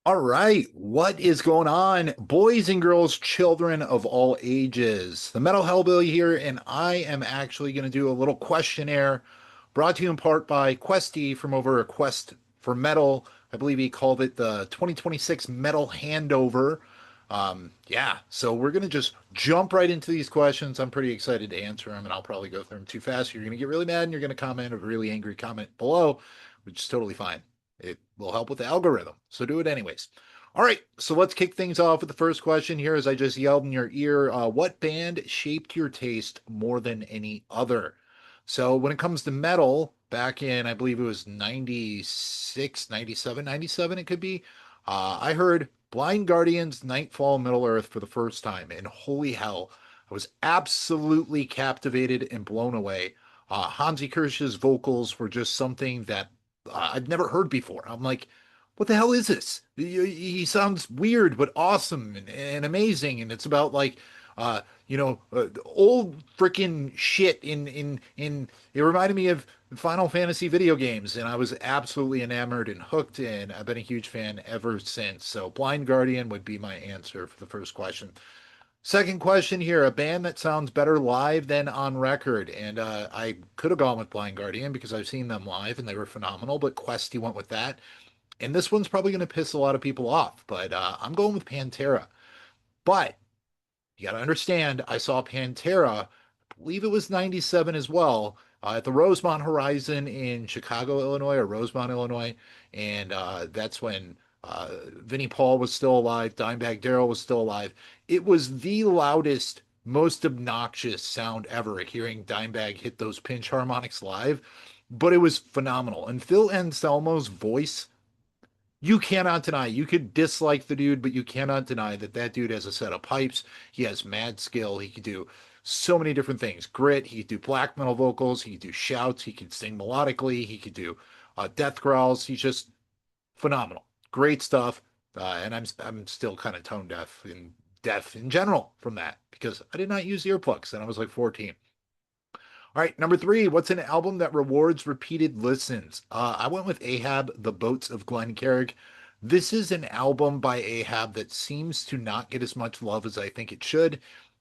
All right, what is going on, boys and girls, children of all ages? The Metal Hellbilly here, and I am actually going to do a little questionnaire brought to you in part by Questy from over at Quest for Metal. I believe he called it the 2026 Metal Handover. Yeah, so we're going to just jump right into these questions. I'm pretty excited to answer them, and I'll probably go through them too fast. You're going to get really mad, and you're going to comment a really angry comment below, which is totally fine. It will help with the algorithm. So do it anyways. All right, so let's kick things off with the first question here as I just yelled in your ear. What band shaped your taste more than any other? So when it comes to metal, back in, I believe it was 96, 97, 97. It could be, I heard Blind Guardian's Nightfall Middle Earth for the first time, and holy hell, I was absolutely captivated and blown away. Hansi Kirsch's vocals were just something that I'd never heard before. I'm like, what the hell is this? He sounds weird, but awesome and amazing. And it's about like, old freaking shit it reminded me of Final Fantasy video games. And I was absolutely enamored and hooked. And I've been a huge fan ever since. So Blind Guardian would be my answer for the first question. Second question here, a band that sounds better live than on record. And I could have gone with Blind Guardian because I've seen them live and they were phenomenal, but Questy went with that. And this one's probably going to piss a lot of people off, but I'm going with Pantera. But you got to understand, I saw Pantera, I believe it was 97 as well, at the Rosemont Horizon in Chicago, Illinois, or Rosemont, Illinois. And that's when Vinnie Paul was still alive, Dimebag Darrell was still alive. It was the loudest, most obnoxious sound ever hearing Dimebag hit those pinch harmonics live, but it was phenomenal. And Phil Anselmo's voice, you cannot deny. You could dislike the dude, but you cannot deny that that dude has a set of pipes. He has mad skill. He could do so many different things. Grit. He could do black metal vocals. He could do shouts. He could sing melodically. He could do death growls. He's just phenomenal. Great stuff. And I'm still kind of tone deaf and deaf in general from that because I did not use earplugs and I was like 14. All right, number three, what's an album that rewards repeated listens? I went with Ahab, The Boats of Glencarrig. This is an album by Ahab that seems to not get as much love as I think it should.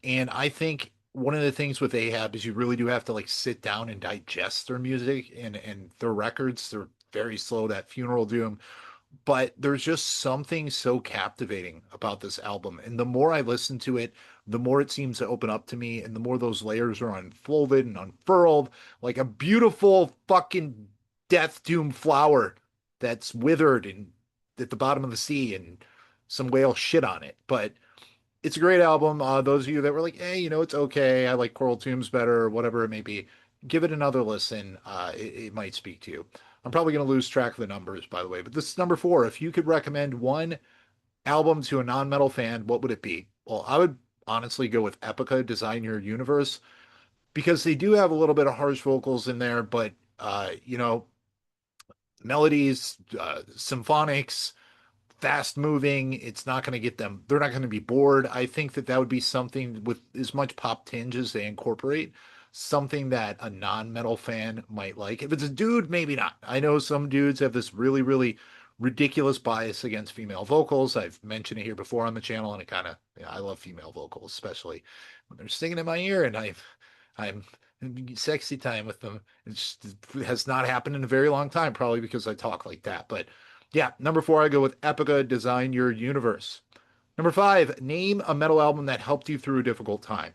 And I think one of the things with Ahab is you really do have to like sit down and digest their music and their records. They're very slow, that Funeral Doom, but there's just something so captivating about this album. And the more I listen to it, the more it seems to open up to me, and the more those layers are unfolded and unfurled like a beautiful fucking death doom flower that's withered and at the bottom of the sea and some whale shit on it. But it's a great album. Those of you that were like, hey, it's okay. I like Coral Tombs better, or whatever it may be, give it another listen. It might speak to you. I'm probably going to lose track of the numbers, by the way, but this is number four. If you could recommend one album to a non-metal fan, what would it be? Well, I would honestly go with Epica, Design Your Universe, because they do have a little bit of harsh vocals in there, but melodies, symphonics, fast moving. It's not going to get them, they're not going to be bored. I think that that would be something with as much pop tinge as they incorporate, something that a non-metal fan might like. If it's a dude, maybe not. I know some dudes have this really, really ridiculous bias against female vocals. I've mentioned it here before on the channel, and it kind of, I love female vocals, especially when they're singing in my ear and I'm sexy time with them. It has not happened in a very long time, probably because I talk like that. But yeah, number four, I go with Epica, Design Your Universe. Number five, name a metal album that helped you through a difficult time.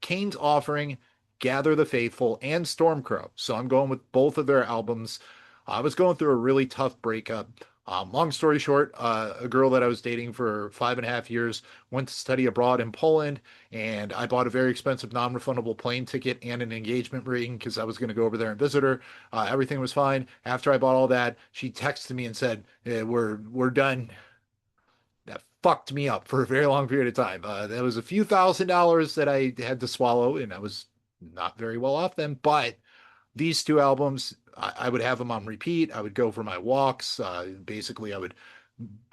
Kane's Offering, Gather the Faithful, and Stormcrow. So I'm going with both of their albums. I was going through a really tough breakup. Long story short, a girl that I was dating for 5.5 years went to study abroad in Poland, and I bought a very expensive non-refundable plane ticket and an engagement ring because I was going to go over there and visit her. Everything was fine. After I bought all that, she texted me and said, "We're done." That fucked me up for a very long period of time. That was a few $1,000s that I had to swallow, and I was not very well off then. But these two albums, I would have them on repeat. I would go for my walks. Basically, I would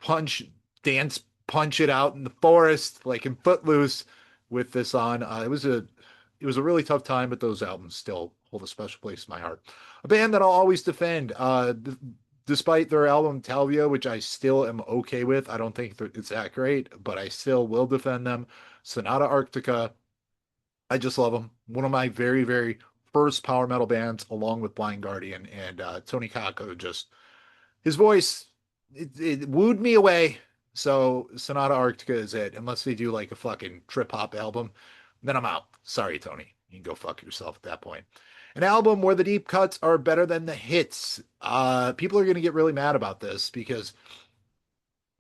punch, dance, punch it out in the forest, like in Footloose, with this on. It was a really tough time, but those albums still hold a special place in my heart. A band that I'll always defend. despite their album Talvia, which I still am okay with. I don't think it's that great, but I still will defend them. Sonata Arctica, I just love them. One of my very, very first power metal bands, along with Blind Guardian and Tony Kakko. Just his voice, it wooed me away. So Sonata Arctica is it. Unless they do like a fucking trip hop album, then I'm out. Sorry, Tony. You can go fuck yourself at that point. An album where the deep cuts are better than the hits. People are going to get really mad about this because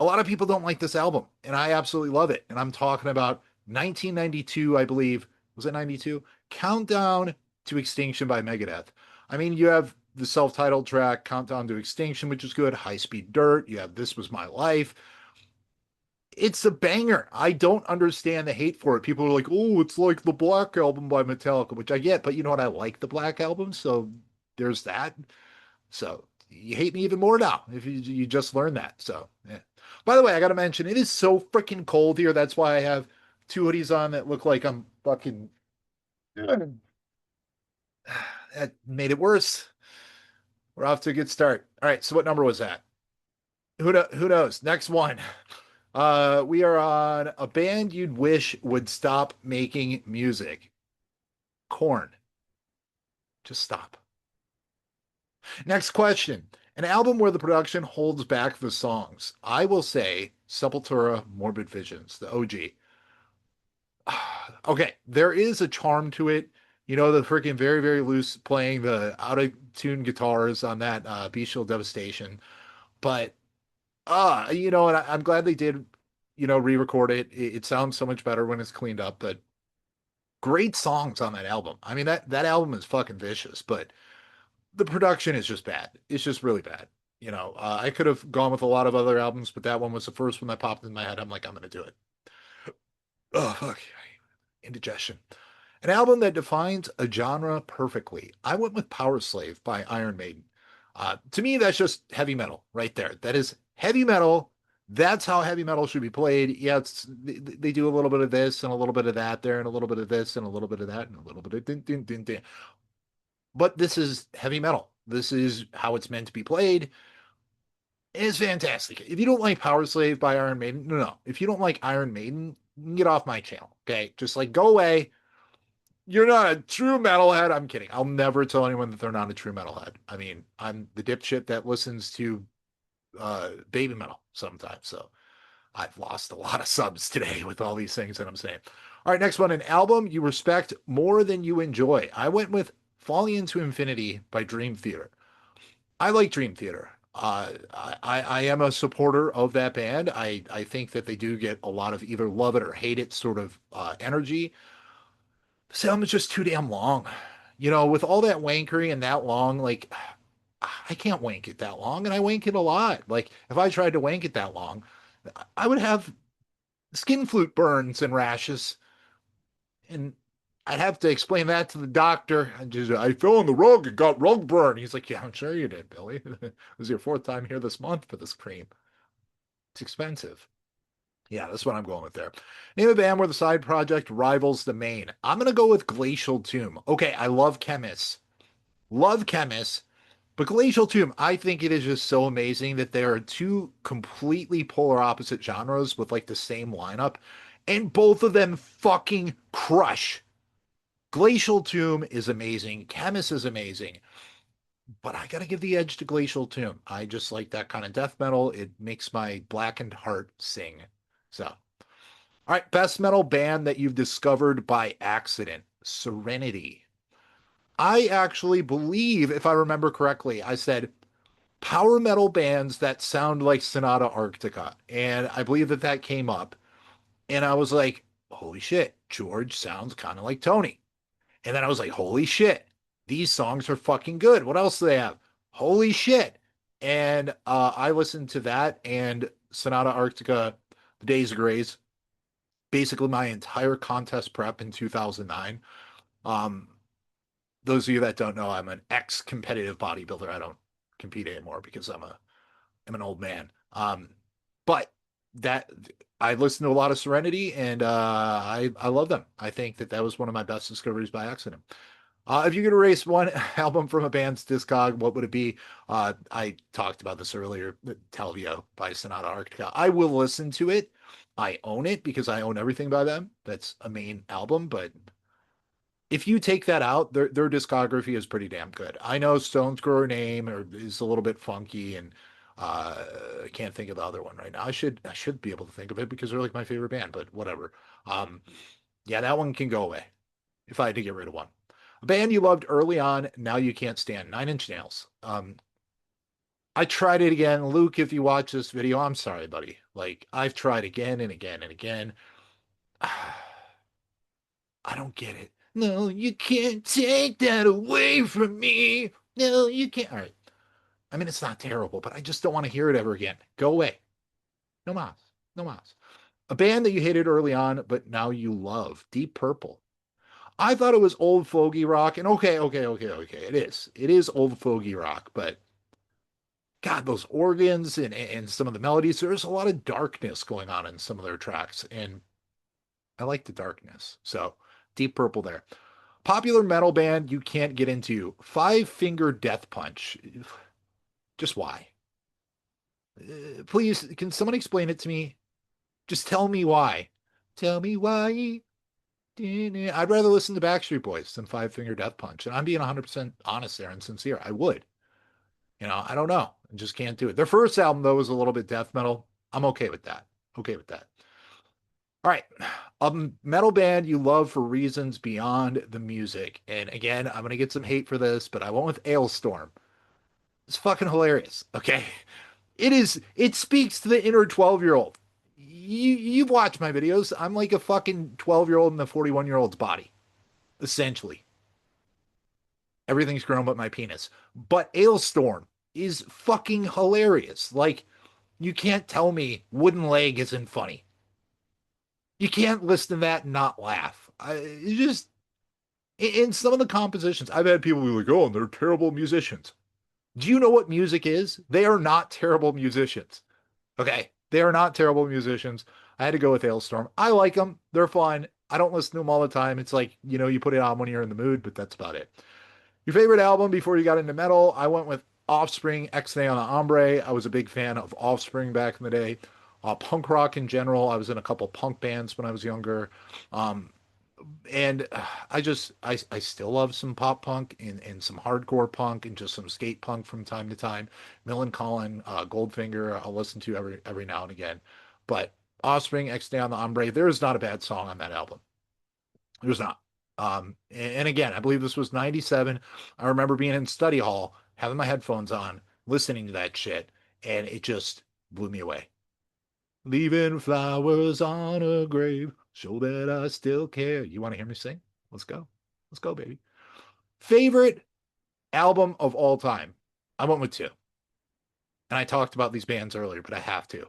a lot of people don't like this album, and I absolutely love it. And I'm talking about 1992, I believe. Was it 92? Countdown to Extinction by Megadeth. I mean, you have the self-titled track, Countdown to Extinction, which is good. High Speed Dirt. You have This Was My Life. It's a banger. I don't understand the hate for it. People are like, oh, it's like the Black Album by Metallica, which I get, but you know what? I like the Black Album, so there's that. So you hate me even more now if you just learned that. So, yeah. By the way, I got to mention it is so freaking cold here. That's why I have two hoodies on that look like I'm fucking. That made it worse. We're off to a good start. All right. So what number was that? Who knows? Next one. We are on a band you'd wish would stop making music. Corn. Just stop. Next question. An album where the production holds back the songs. I will say Sepultura, Morbid Visions, the OG. Okay, there is a charm to it. You know, the freaking very, very loose playing the out of tune guitars on that Bestial Devastation. But and I'm glad they did, re-record it. It sounds so much better when it's cleaned up, but great songs on that album. I mean, that album is fucking vicious, but the production is just bad. It's just really bad. I could have gone with a lot of other albums, but that one was the first one that popped in my head. I'm like, I'm gonna do it. Oh fuck, indigestion. An album that defines a genre perfectly. I went with Power Slave by Iron Maiden. To me, that's just heavy metal right there. That is heavy metal. That's how heavy metal should be played. Yeah, they do a little bit of this and a little bit of that there and a little bit of this and a little bit of that and a little bit of din, din, din, din. But this is heavy metal. This is how it's meant to be played. It's fantastic. If you don't like Power Slave by Iron Maiden, no. If you don't like Iron Maiden, get off my channel. Okay. Just like go away. You're not a true metalhead. I'm kidding. I'll never tell anyone that they're not a true metalhead. I mean, I'm the dipshit that listens to baby metal sometimes. So I've lost a lot of subs today with all these things that I'm saying. All right, next one, an album you respect more than you enjoy. I went with Falling into Infinity by Dream Theater. I like Dream Theater. I am a supporter of that band. I think that they do get a lot of either love it or hate it sort of energy. This album is just too damn long. With all that wankery and that long, like I can't wank it that long, and I wank it a lot. Like if I tried to wank it that long, I would have skin flute burns and rashes, and I'd have to explain that to the doctor. I fell on the rug and got rug burn. He's like, yeah, I'm sure you did, Billy. It was your fourth time here this month for this cream. It's expensive. Yeah, that's what I'm going with there. Name a band where the side project rivals the main. I'm gonna go with Glacial Tomb. Okay, I love Chemist. Love Chemist. But Glacial Tomb, I think it is just so amazing that there are two completely polar opposite genres with like the same lineup, and both of them fucking crush. Glacial Tomb is amazing. Chemist is amazing. But I gotta give the edge to Glacial Tomb. I just like that kind of death metal. It makes my blackened heart sing. So, all right, best metal band that you've discovered by accident. Serenity. I actually believe, if I remember correctly, I said power metal bands that sound like Sonata Arctica. And I believe that came up. And I was like, holy shit, George sounds kind of like Tony. And then I was like, holy shit, these songs are fucking good. What else do they have? Holy shit. And I listened to that and Sonata Arctica, The Days of Grace, basically my entire contest prep in 2009. Um, those of you that don't know, I'm an ex-competitive bodybuilder. I don't compete anymore because I'm an old man. But that I listened to a lot of Serenity and I love them. I think that was one of my best discoveries by accident. If you could erase one album from a band's discog, what would it be? I talked about this earlier, Telvia by Sonata Arctica. I will listen to it. I own it because I own everything by them. That's a main album, but if you take that out, their discography is pretty damn good. I know Stones Grow Her Name is a little bit funky, and I can't think of the other one right now. I should be able to think of it because they're like my favorite band, but whatever. Um, yeah, that one can go away if I had to get rid of one. A band you loved early on, now you can't stand. Nine Inch Nails. I tried it again. Luke, if you watch this video, I'm sorry, buddy. Like, I've tried again and again and again. I don't get it. No, you can't take that away from me. No, you can't. All right. I mean, it's not terrible, but I just don't want to hear it ever again. Go away. No mas. No mas. A band that you hated early on, but now you love. Deep Purple. I thought it was old fogey rock, and okay. It is. It is old fogey rock, but God, those organs and some of the melodies, there's a lot of darkness going on in some of their tracks, and I like the darkness. So Deep Purple there. Popular metal band you can't get into. Five Finger Death Punch. Just why? Please, can someone explain it to me? Just tell me why. Tell me why. I'd rather listen to Backstreet Boys than Five Finger Death Punch. And I'm being 100% honest there and sincere. I would. I don't know. I just can't do it. Their first album, though, was a little bit death metal. I'm okay with that. Okay with that. All right. A metal band you love for reasons beyond the music. And again, I'm going to get some hate for this, but I went with Ailstorm. It's fucking hilarious. Okay. It speaks to the inner 12-year-old. You've watched my videos. I'm like a fucking 12-year-old in a 41-year-old's body, essentially. Everything's grown but my penis. But Ailstorm is fucking hilarious. Like, you can't tell me Wooden Leg isn't funny. You can't listen to that and not laugh. It's just in some of the compositions, I've had people be like, "Oh, they're terrible musicians." Do you know what music is? They are not terrible musicians. Okay, they are not terrible musicians. I had to go with Hailstorm. I like them. They're fun. I don't listen to them all the time. It's like, you put it on when you're in the mood, but that's about it. Your favorite album before you got into metal? I went with Offspring, X Day on the Hombre. I was a big fan of Offspring back in the day. Punk rock in general. I was in a couple punk bands when I was younger. Um, and I still love some pop punk and some hardcore punk and just some skate punk from time to time. Millencolin, Goldfinger, I'll listen to every now and again. But Offspring, X Day on the Hombre, there is not a bad song on that album. There's not. And again, I believe this was 97. I remember being in study hall, having my headphones on, listening to that shit, and it just blew me away. Leaving flowers on a grave, show that I still care. You want to hear me sing? Let's go. Let's go, baby. Favorite album of all time? I went with two. And I talked about these bands earlier, but I have to.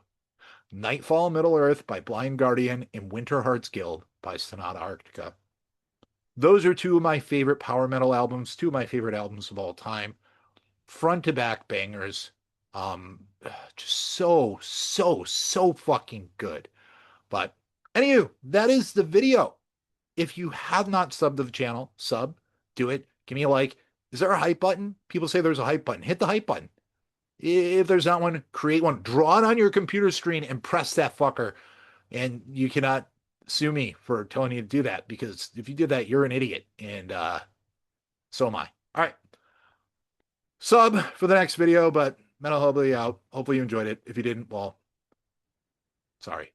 Nightfall in Middle Earth by Blind Guardian and Winter Hearts Guild by Sonata Arctica. Those are two of my favorite power metal albums, two of my favorite albums of all time. Front to back bangers. Just so fucking good. But anywho, that is the video. If you have not subbed to the channel, sub, do it. Give me a like. Is there a hype button? People say there's a hype button. Hit the hype button. If there's not one, create one. Draw it on your computer screen and press that fucker. And you cannot sue me for telling you to do that because if you did that, you're an idiot. And so am I. All right. Sub for the next video, but Metal Hubby out. Hopefully you enjoyed it. If you didn't, well, sorry.